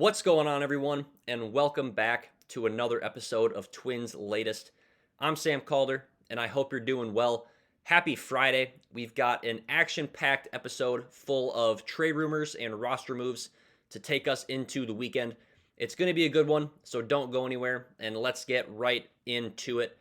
What's going on, everyone, and welcome back to another episode of Twins Latest. I'm Sam Calder, and I hope you're doing well. Happy Friday. We've got an action-packed episode full of trade rumors and roster moves to take us into the weekend. It's going to be a good one, so don't go anywhere, and let's get right into it.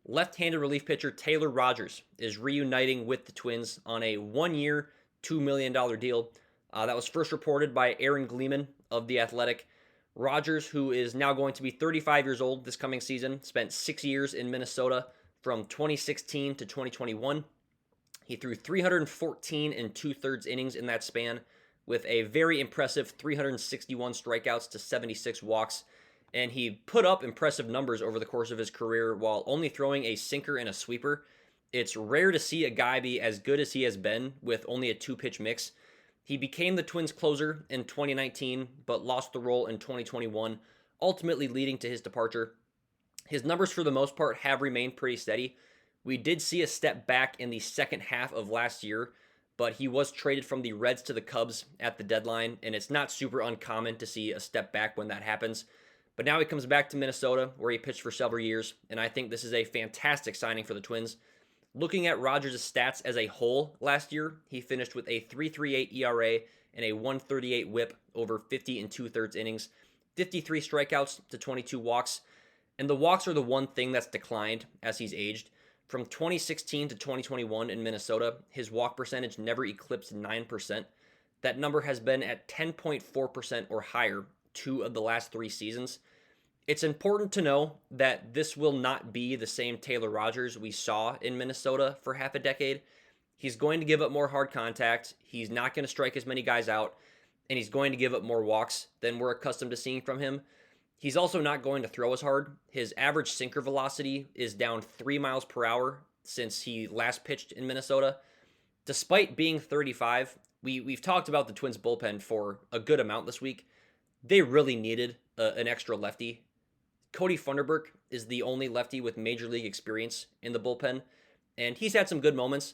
Left-handed relief pitcher Taylor Rogers is reuniting with the Twins on a one-year, $2 million deal. That was first reported by Aaron Gleeman of The Athletic. Rogers, who is now going to be 35 years old this coming season, spent 6 years in Minnesota from 2016 to 2021. He threw 314 and two-thirds innings in that span with a very impressive 361 strikeouts to 76 walks. And he put up impressive numbers over the course of his career while only throwing a sinker and a sweeper. It's rare to see a guy be as good as he has been with only a two-pitch mix. He became the Twins closer in 2019, but lost the role in 2021, ultimately leading to his departure. His numbers for the most part have remained pretty steady. We did see a step back in the second half of last year, but he was traded from the Reds to the Cubs at the deadline, and it's not super uncommon to see a step back when that happens. But now he comes back to Minnesota, where he pitched for several years, and I think this is a fantastic signing for the Twins. Looking at Rogers' stats as a whole last year, he finished with a 3.38 ERA and a 1.38 WHIP over 50 and two-thirds innings, 53 strikeouts to 22 walks, and the walks are the one thing that's declined as he's aged. From 2016 to 2021 in Minnesota, his walk percentage never eclipsed 9%. That number has been at 10.4% or higher 2 of the last 3 seasons. It's important to know that this will not be the same Taylor Rogers we saw in Minnesota for half a decade. He's going to give up more hard contact. He's not going to strike as many guys out, and he's going to give up more walks than we're accustomed to seeing from him. He's also not going to throw as hard. His average sinker velocity is down 3 miles per hour since he last pitched in Minnesota. Despite being 35, we've talked about the Twins bullpen for a good amount this week. They really needed an extra lefty. Cody Funderburk is the only lefty with major league experience in the bullpen, and he's had some good moments,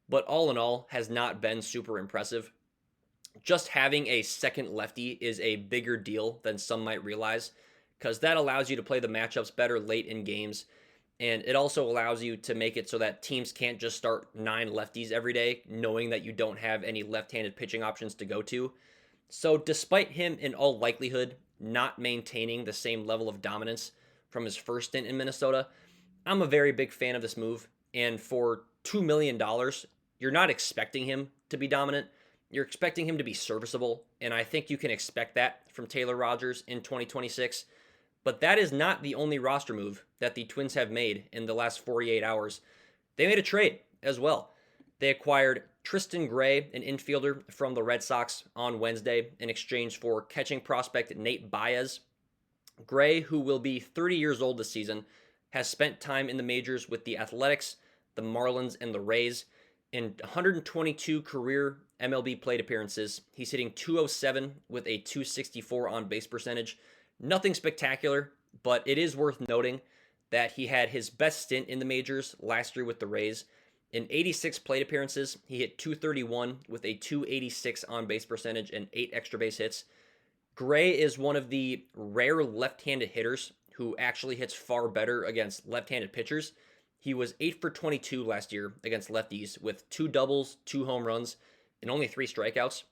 but all in all has not been super impressive. Just having a second lefty is a bigger deal than some might realize, because that allows you to play the matchups better late in games, and it also allows you to make it so that teams can't just start 9 lefties every day, knowing that you don't have any left-handed pitching options to go to. So despite him in all likelihood not maintaining the same level of dominance from his first stint in Minnesota, I'm a very big fan of this move. And for $2 million, you're not expecting him to be dominant. You're expecting him to be serviceable. And I think you can expect that from Taylor Rogers in 2026. But that is not the only roster move that the Twins have made in the last 48 hours. They made a trade as well. They acquired Tristan Gray, an infielder from the Red Sox, on Wednesday in exchange for catching prospect Nate Baez. Gray, who will be 30 years old this season, has spent time in the majors with the Athletics, the Marlins, and the Rays. In 122 career MLB plate appearances, he's hitting .207 with a .264 on-base percentage. Nothing spectacular, but it is worth noting that he had his best stint in the majors last year with the Rays. In 86 plate appearances, he hit .231 with a .286 on-base percentage and 8 extra base hits. Gray is one of the rare left-handed hitters who actually hits far better against left-handed pitchers. He was 8 for 22 last year against lefties with 2 doubles, 2 home runs, and only 3 strikeouts.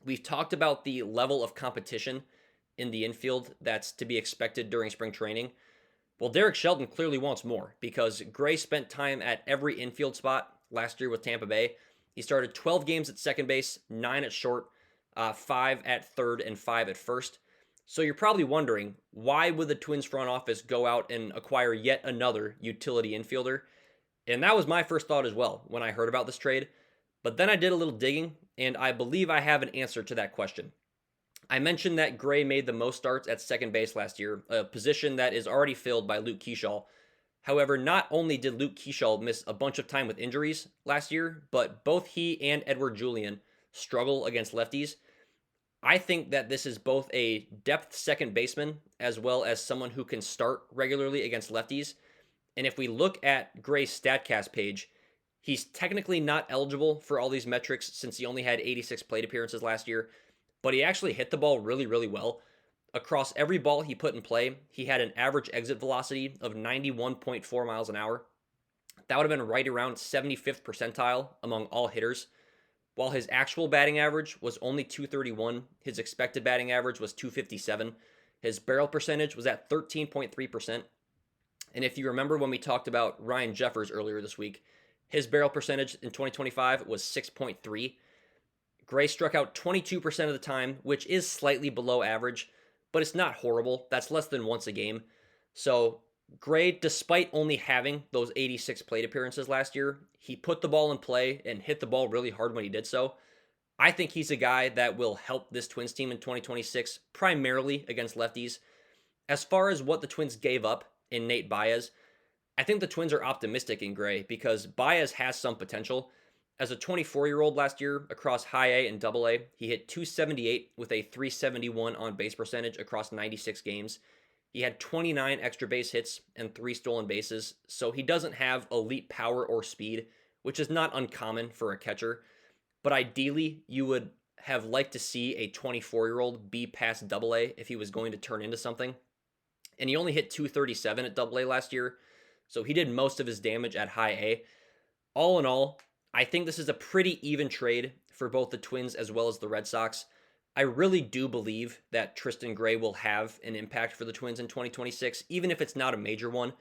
We've talked about the level of competition in the infield that's to be expected during spring training. Well, Derek Shelton clearly wants more because Gray spent time at every infield spot last year with Tampa Bay. He started 12 games at second base, 9 at short, 5 at third, and 5 at first. So you're probably wondering, why would the Twins front office go out and acquire yet another utility infielder? And that was my first thought as well when I heard about this trade. But then I did a little digging, and I believe I have an answer to that question. I mentioned that Gray made the most starts at second base last year, a position that is already filled by Luke Keeschall. However, not only did Luke Keeschall miss a bunch of time with injuries last year, but both he and Edward Julian struggle against lefties. I think that this is both a depth second baseman as well as someone who can start regularly against lefties. And if we look at Gray's StatCast page, he's technically not eligible for all these metrics since he only had 86 plate appearances last year, but he actually hit the ball really, really well. Across every ball he put in play, he had an average exit velocity of 91.4 miles an hour. That would have been right around 75th percentile among all hitters. While his actual batting average was only 231, his expected batting average was 257. His barrel percentage was at 13.3%. And if you remember when we talked about Ryan Jeffers earlier this week, his barrel percentage in 2025 was 6.3. Gray struck out 22% of the time, which is slightly below average, but it's not horrible. That's less than once a game. So Gray, despite only having those 86 plate appearances last year, he put the ball in play and hit the ball really hard when he did so. I think he's a guy that will help this Twins team in 2026, primarily against lefties. As far as what the Twins gave up in Nate Baez, I think the Twins are optimistic in Gray because Baez has some potential. As a 24-year-old last year across high A and double A, he hit 278 with a 371 on base percentage across 96 games. He had 29 extra base hits and 3 stolen bases, so he doesn't have elite power or speed, which is not uncommon for a catcher. But ideally, you would have liked to see a 24-year-old be past double A if he was going to turn into something. And he only hit 237 at double A last year, so he did most of his damage at high A. All in all, I think this is a pretty even trade for both the Twins as well as the Red Sox. I really do believe that Tristan Gray will have an impact for the Twins in 2026, even if it's not a major one.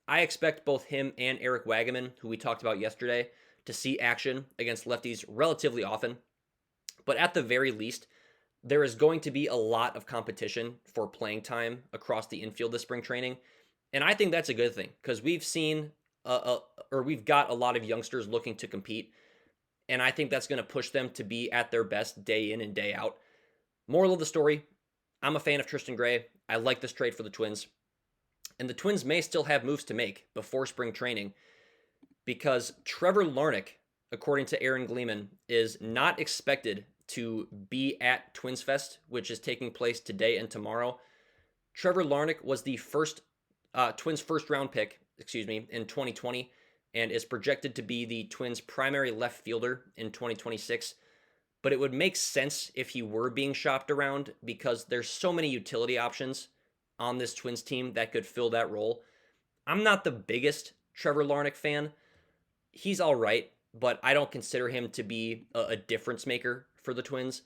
I expect both him and Eric Wagaman, who we talked about yesterday, to see action against lefties relatively often. But at the very least, there is going to be a lot of competition for playing time across the infield this spring training. And I think that's a good thing because we've got a lot of youngsters looking to compete. And I think that's going to push them to be at their best day in and day out. Moral of the story, I'm a fan of Tristan Gray. I like this trade for the Twins. And the Twins may still have moves to make before spring training because Trevor Larnach, according to Aaron Gleeman, is not expected to be at Twins Fest, which is taking place today and tomorrow. Trevor Larnach was the Twins first round pick, in 2020 and is projected to be the Twins' primary left fielder in 2026. But it would make sense if he were being shopped around because there's so many utility options on this Twins team that could fill that role. I'm not the biggest Trevor Larnach fan. He's all right, but I don't consider him to be a difference maker for the Twins.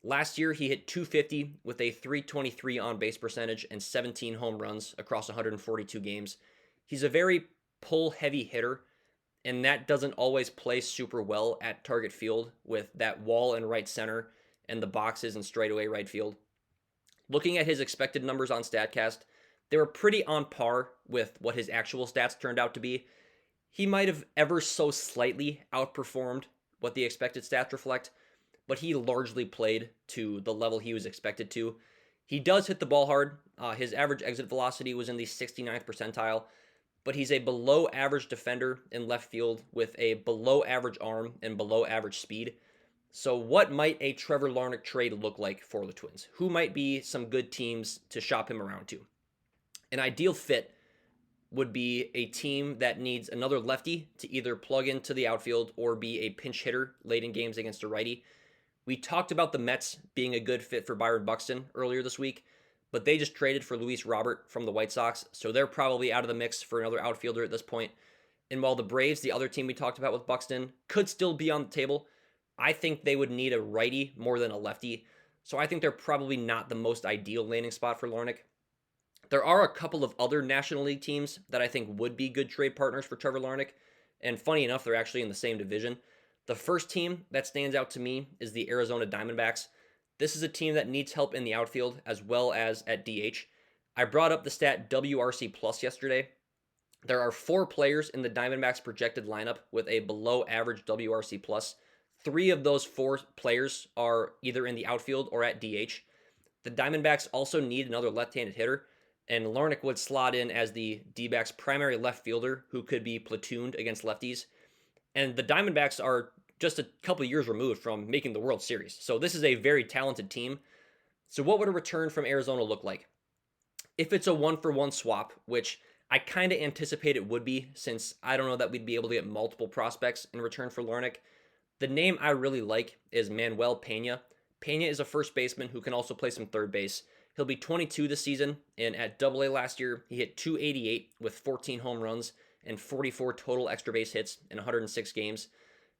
Last year, he hit 250 with a 323 on base percentage and 17 home runs across 142 games. He's a very pull heavy hitter, and that doesn't always play super well at target field with that wall in right center and the boxes and straightaway right field. Looking at his expected numbers on StatCast, they were pretty on par with what his actual stats turned out to be. He might have ever so slightly outperformed what the expected stats reflect, but he largely played to the level he was expected to. He does hit the ball hard. His average exit velocity was in the 69th percentile, but he's a below average defender in left field with a below average arm and below average speed. So what might a Trevor Larnach trade look like for the Twins? Who might be some good teams to shop him around to? An ideal fit would be a team that needs another lefty to either plug into the outfield or be a pinch hitter late in games against a righty. We talked about the Mets being a good fit for Byron Buxton earlier this week, but they just traded for Luis Robert from the White Sox, so they're probably out of the mix for another outfielder at this point. And while the Braves, the other team we talked about with Buxton, could still be on the table, I think they would need a righty more than a lefty, so I think they're probably not the most ideal landing spot for Larnach. There are a couple of other National League teams that I think would be good trade partners for Trevor Larnach, and funny enough, they're actually in the same division. The first team that stands out to me is the Arizona Diamondbacks. This is a team that needs help in the outfield as well as at DH. I brought up the stat WRC Plus yesterday. There are 4 players in the Diamondbacks projected lineup with a below average WRC Plus. 3 of those 4 players are either in the outfield or at DH. The Diamondbacks also need another left-handed hitter, and Larnach would slot in as the D-backs' primary left fielder who could be platooned against lefties. And the Diamondbacks are just a couple years removed from making the World Series. So this is a very talented team. So what would a return from Arizona look like? If it's a 1-for-1 swap, which I kind of anticipate it would be, since I don't know that we'd be able to get multiple prospects in return for Larnach, the name I really like is Manuel Pena. Pena is a first baseman who can also play some third base, He'll be 22 this season, and at Double A last year, he hit 288 with 14 home runs and 44 total extra base hits in 106 games.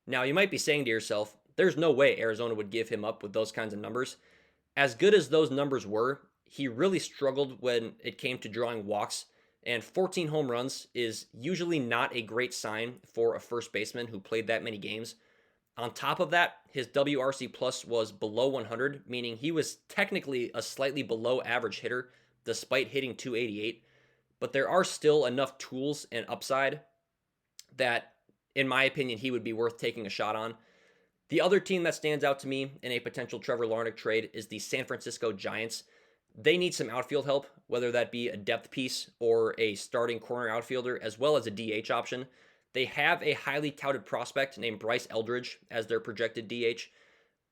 Now, you might be saying to yourself, there's no way Arizona would give him up with those kinds of numbers. As good as those numbers were, he really struggled when it came to drawing walks, and 14 home runs is usually not a great sign for a first baseman who played that many games. On top of that, his WRC plus was below 100, meaning he was technically a slightly below average hitter despite hitting 288. But there are still enough tools and upside that, in my opinion, he would be worth taking a shot on. The other team that stands out to me in a potential Trevor Larnach trade is the San Francisco Giants. They need some outfield help, whether that be a depth piece or a starting corner outfielder, as well as a DH option. They have a highly touted prospect named Bryce Eldridge as their projected DH,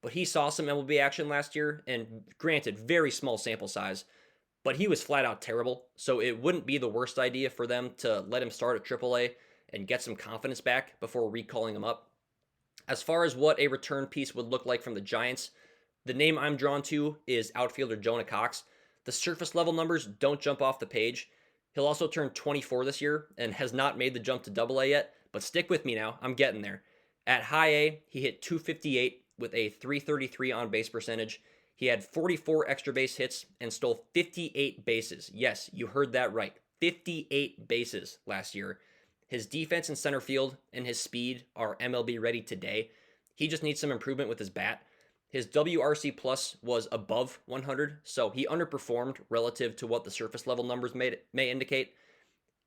but he saw some MLB action last year, and granted, very small sample size, but he was flat out terrible, so it wouldn't be the worst idea for them to let him start at AAA and get some confidence back before recalling him up. As far as what a return piece would look like from the Giants, the name I'm drawn to is outfielder Jonah Cox. The surface level numbers don't jump off the page. He'll also turn 24 this year and has not made the jump to Double A yet, but stick with me now. I'm getting there. At High A, he hit 258 with a 333 on base percentage. He had 44 extra base hits and stole 58 bases. Yes, you heard that right. 58 bases last year. His defense in center field and his speed are MLB ready today. He just needs some improvement with his bat. His WRC plus was above 100, so he underperformed relative to what the surface level numbers may indicate.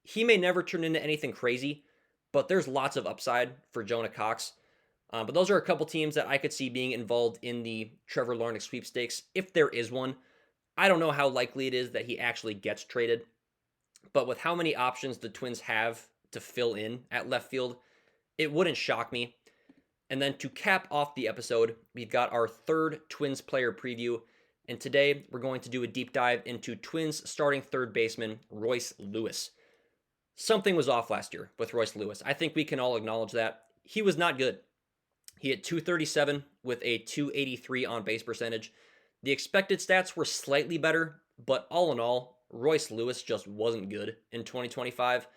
He may never turn into anything crazy, but there's lots of upside for Jonah Cox. But those are a couple teams that I could see being involved in the Trevor Larnach sweepstakes, if there is one. I don't know how likely it is that he actually gets traded, but with how many options the Twins have to fill in at left field, it wouldn't shock me. And then to cap off the episode, we've got our third Twins player preview. And today we're going to do a deep dive into Twins starting third baseman Royce Lewis. Something was off last year with Royce Lewis. I think we can all acknowledge that. He was not good. He hit 237 with a 283 on base percentage. The expected stats were slightly better, but all in all, Royce Lewis just wasn't good in 2025.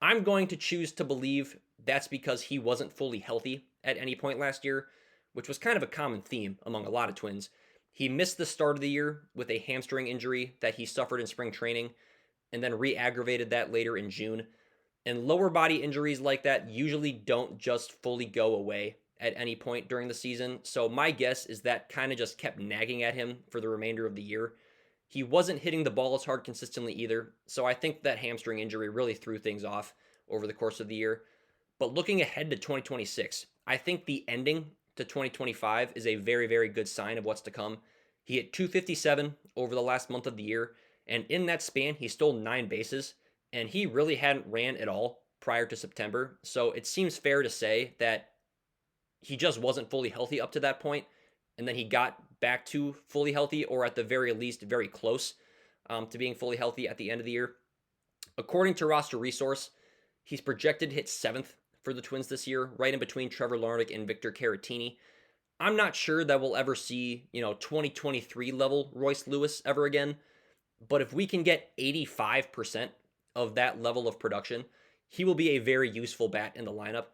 I'm going to choose to believe that's because he wasn't fully healthy at any point last year, which was kind of a common theme among a lot of Twins. He missed the start of the year with a hamstring injury that he suffered in spring training and then re-aggravated that later in June. And lower body injuries like that usually don't just fully go away at any point during the season. So my guess is that kind of just kept nagging at him for the remainder of the year. He wasn't hitting the ball as hard consistently either, so I think that hamstring injury really threw things off over the course of the year. But looking ahead to 2026, I think the ending to 2025 is a very, very good sign of what's to come. He hit 257 over the last month of the year, and in that span, he stole 9 bases, and he really hadn't ran at all prior to September. So it seems fair to say that he just wasn't fully healthy up to that point, and then he got back to fully healthy, or at the very least, very close to being fully healthy at the end of the year. According to Roster Resource, he's projected to hit 7th for the Twins this year, right in between Trevor Larnach and Victor Caratini. I'm not sure that we'll ever see, 2023 level Royce Lewis ever again, but if we can get 85% of that level of production, he will be a very useful bat in the lineup.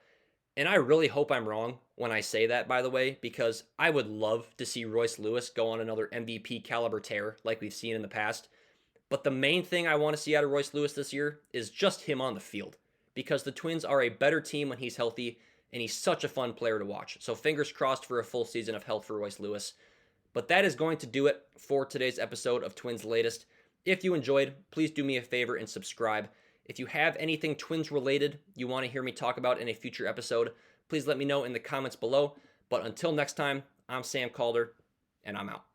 And I really hope I'm wrong when I say that, by the way, because I would love to see Royce Lewis go on another MVP caliber tear like we've seen in the past. But the main thing I want to see out of Royce Lewis this year is just him on the field, because the Twins are a better team when he's healthy, and he's such a fun player to watch. So fingers crossed for a full season of health for Royce Lewis. But that is going to do it for today's episode of Twins Latest. If you enjoyed, please do me a favor and subscribe. If you have anything Twins related you want to hear me talk about in a future episode, please let me know in the comments below. But until next time, I'm Sam Calder, and I'm out.